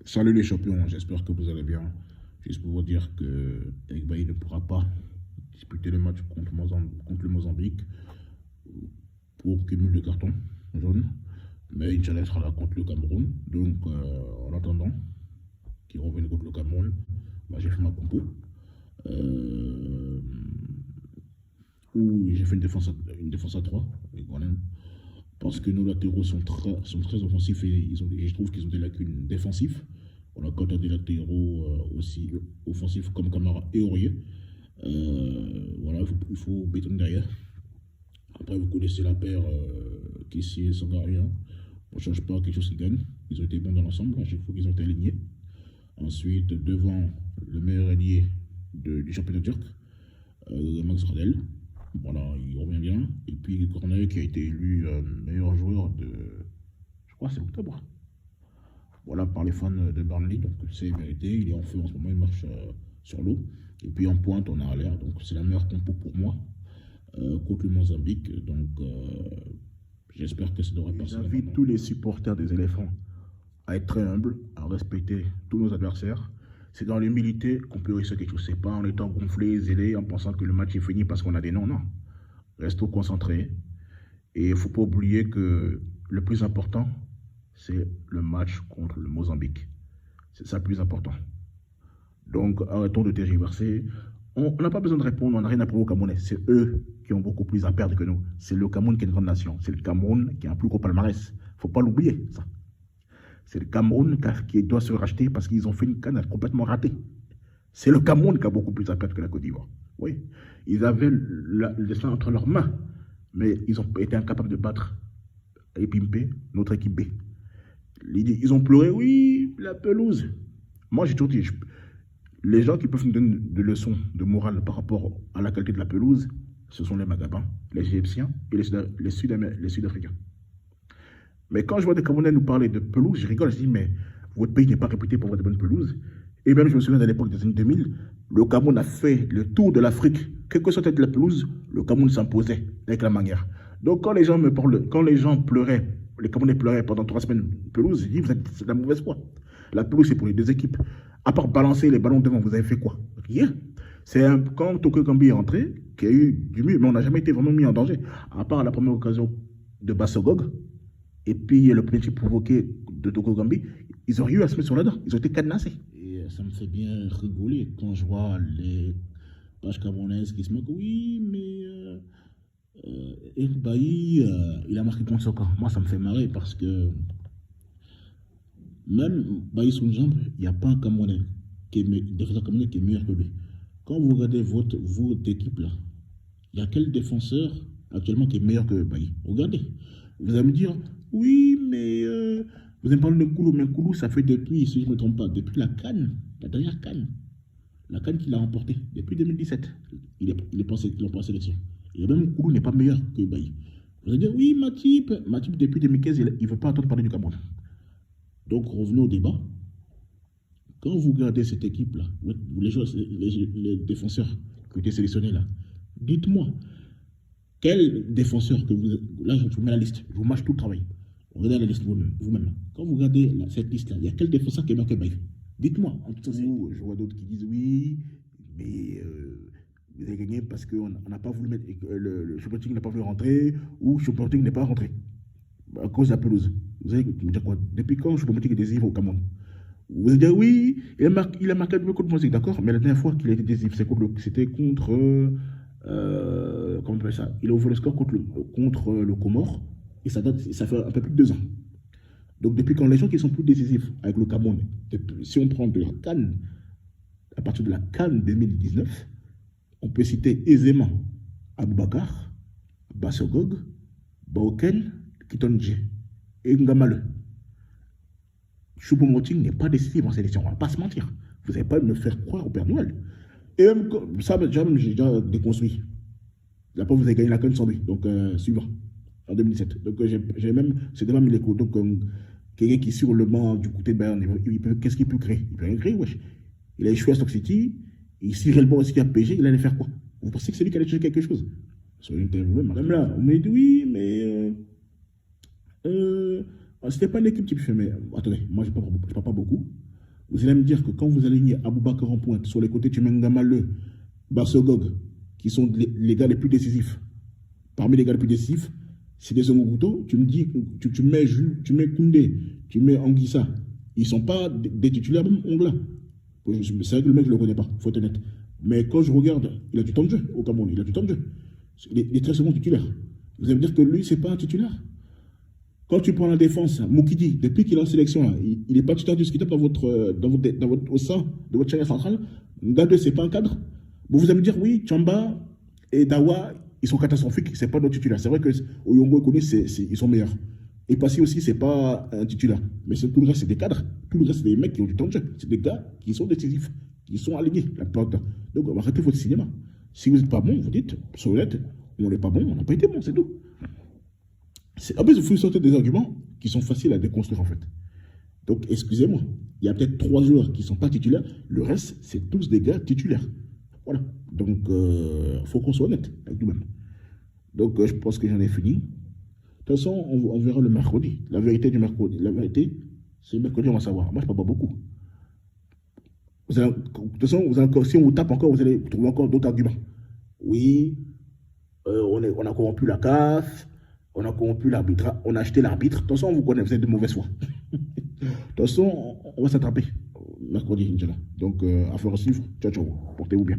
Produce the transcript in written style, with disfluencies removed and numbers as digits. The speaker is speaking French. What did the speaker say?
Salut les champions, j'espère que vous allez bien. Juste pour vous dire que Eric Bailly ne pourra pas disputer le match contre le Mozambique pour cumul de cartons jaunes. Mais Inch'Allah sera là contre le Cameroun. Donc, en attendant qu'il revienne contre le Cameroun, bah, j'ai fait ma compo. Euh, Où j'ai fait une défense à 3. Voilà. Parce que nos latéraux sont très offensifs et je trouve qu'ils ont des lacunes défensives. On a quand on a des latéraux aussi offensifs comme Camara et Aurier. Voilà, il faut bétonner derrière. Après, vous connaissez la paire Kessié et Sangarien. On ne change pas quelque chose qui gagne. Ils ont été bons dans l'ensemble, à chaque fois qu'ils ont été alignés. Ensuite, devant le meilleur allié du championnat turc, Max Radel. Voilà, il revient bien. Et puis Corneille qui a été élu meilleur joueur de, je crois, c'est octobre. Voilà, par les fans de Burnley, donc c'est mérité. Il est en feu en ce moment, il marche sur l'eau. Et puis en pointe, on a Allaire, donc c'est la meilleure compo pour moi contre le Mozambique. Donc j'espère que ça devrait passer. J'invite tous les supporters des éléphants à être très humbles, à respecter tous nos adversaires. C'est dans l'humilité qu'on peut réussir quelque chose. C'est pas en étant gonflé, zélé, en pensant que le match est fini parce qu'on a des noms. Non. Restons concentrés. Et il ne faut pas oublier que le plus important, c'est le match contre le Mozambique. C'est ça le plus important. Donc, arrêtons de tergiverser. On n'a pas besoin de répondre, on n'a rien à prouver aux Camerounais. C'est eux qui ont beaucoup plus à perdre que nous. C'est le Cameroun qui est une grande nation. C'est le Cameroun qui a un plus gros palmarès. Il ne faut pas l'oublier, ça. C'est le Cameroun qui doit se racheter parce qu'ils ont fait une canne complètement ratée. C'est le Cameroun qui a beaucoup plus à perdre que la Côte d'Ivoire. Oui, ils avaient le destin entre leurs mains, mais ils ont été incapables de battre et pimper notre équipe B. Ils ont pleuré, oui, la pelouse. Moi, j'ai toujours dit, les gens qui peuvent nous donner des leçons de morale par rapport à la qualité de la pelouse, ce sont les Maghrébins, les Égyptiens et les Sud-Africains. Mais quand je vois des Camerounais nous parler de pelouse, je rigole, je dis, mais votre pays n'est pas réputé pour avoir de bonnes pelouses. Et même, je me souviens de l'époque des années 2000, le Cameroun a fait le tour de l'Afrique. Quelle que soit la pelouse, le Cameroun s'imposait avec la manière. Donc, quand les gens me parlent, quand les gens pleuraient, les Camerounais pleuraient pendant 3 semaines de pelouse, je dis, c'est de la mauvaise foi. La pelouse, c'est pour les deux équipes. À part balancer les ballons devant, vous avez fait quoi? Rien. Quand Toko Gambi est rentré, qu'il y a eu du mieux, mais on n'a jamais été vraiment mis en danger. À part la première occasion de Bassogog, et puis le penalty provoqué de Toko Gambi, ils ont eu à se mettre sur la dent. Ils ont été cadenassés. Et ça me fait bien rigoler quand je vois les pages camerounaises qui se moquent. Oui, mais Eric Bailly, il a marqué contre Soka. Moi, ça me fait marrer parce que même Bailly sous une jambe, il n'y a pas un Camerounais défenseur camerounais qui est meilleur que lui. Quand vous regardez votre équipe là, il y a quel défenseur actuellement qui est meilleur que Bailly? Regardez. Vous allez me dire, oui, mais vous allez me parler de Koulou, mais Koulou, ça fait depuis, si je ne me trompe pas, depuis la CAN, la dernière CAN, la CAN qu'il a remportée, depuis 2017. Il est pas en sélection. Et même Koulou n'est pas meilleur que Bailly. Vous allez dire, oui, Matip depuis 2015, il ne veut pas entendre parler du Cameroun. Donc, revenons au débat. Quand vous regardez cette équipe-là, les défenseurs qui ont été sélectionnés là, dites-moi, quel défenseur que vous... Là, je vous mets la liste, je vous mâche tout le travail. Regardez la liste vous-même. Quand vous regardez cette liste-là, il y a quel défenseur qui est marqué Bailly? Dites-moi. Je vois d'autres qui disent oui, mais vous avez gagné parce qu'on n'a pas voulu mettre... Le Choupo-Moting n'a pas voulu rentrer ou Choupo-Moting n'est pas rentré à cause de la pelouse. Vous allez me dire quoi? Depuis quand Choupo-Moting est décisif au Cameroun? Vous allez dire oui, il a marqué le but contre Mozambique, d'accord, mais la dernière fois qu'il a été décisif, c'était contre... comment on appelle ça? Il a ouvert le score contre le Comore et ça fait un peu plus de 2 ans. Donc depuis quand les gens qui sont plus décisifs avec le Cameroun, si on prend de la CAN, à partir de la CAN 2019, on peut citer aisément Aboubakar, Bassogog, Baoken, Kitonje et Ngamale. Choupo-Moting n'est pas décisif en sélection, on ne va pas se mentir. Vous n'allez pas me faire croire au Père Noël. Et même ça, j'ai déjà déconstruit. La fois, vous avez gagné la CAN sans lui, donc suivant, en 2017. Donc c'était même l'écho. Donc quelqu'un qui est sur le banc du côté de Bayern, qu'est-ce qu'il peut créer? Il peut rien créer, wesh. Il a échoué à Stock City, il cirait le banc aussi à PSG, il allait faire quoi? Vous pensez que c'est lui qui allait chercher quelque chose? Sur l'interview, même là, on m'a dit oui, mais c'était pas une équipe type. Mais attendez, moi je parle pas beaucoup. Vous allez me dire que quand vous alignez Aboubakar en pointe, sur les côtés, tu mets Ngamaleu, Barsogog, qui sont les gars les plus décisifs. Parmi les gars les plus décisifs, c'est des seconds couteaux. Tu me dis, tu mets Koundé, tu mets Anguissa. Ils ne sont pas des titulaires, même Ongla. C'est vrai que le mec, je ne le connais pas, il faut être honnête. Mais quand je regarde, il a du temps de jeu au Cameroun, il a du temps de jeu. Il est très souvent titulaire. Vous allez me dire que lui, c'est pas un titulaire. Quand tu prends la défense, Moukidi, depuis qu'il est en sélection, là, il n'est pas titulaire du skill au sein de votre chaîne centrale. Ngadou, c'est pas un cadre. Bon, vous allez me dire, oui, Tchamba et Dawa, ils sont catastrophiques, c'est pas nos titulaires. C'est vrai que Oyongo et Kone, ils sont meilleurs. Et Passy aussi, c'est pas un titulaire. Mais tout le reste, c'est des cadres. Tout le reste, c'est des mecs qui ont du temps de jeu. C'est des gars qui sont décisifs, qui sont alignés la plupart du temps. Donc, arrêtez votre cinéma. Si vous n'êtes pas bon, vous dites, soyez honnête, on n'est pas bon, on n'a pas été bon, c'est tout. En plus, il faut sortir des arguments qui sont faciles à déconstruire, en fait. Donc, excusez-moi, il y a peut-être 3 joueurs qui ne sont pas titulaires, le reste, c'est tous des gars titulaires. Voilà. Donc, il faut qu'on soit honnête avec nous-mêmes. Donc, je pense que j'en ai fini. De toute façon, on verra le mercredi. La vérité du mercredi. La vérité, c'est le mercredi, on va savoir. Moi, je ne parle pas beaucoup. De toute façon, si on vous tape encore, vous allez trouver encore d'autres arguments. Oui, on a corrompu la CAF, on a corrompu l'arbitre, on a acheté l'arbitre. De toute façon, on vous connaît, vous êtes de mauvaise foi. De toute façon, on va s'attraper mercredi, Inch'Allah. Donc, affaire à suivre. Ciao, ciao. Portez-vous bien.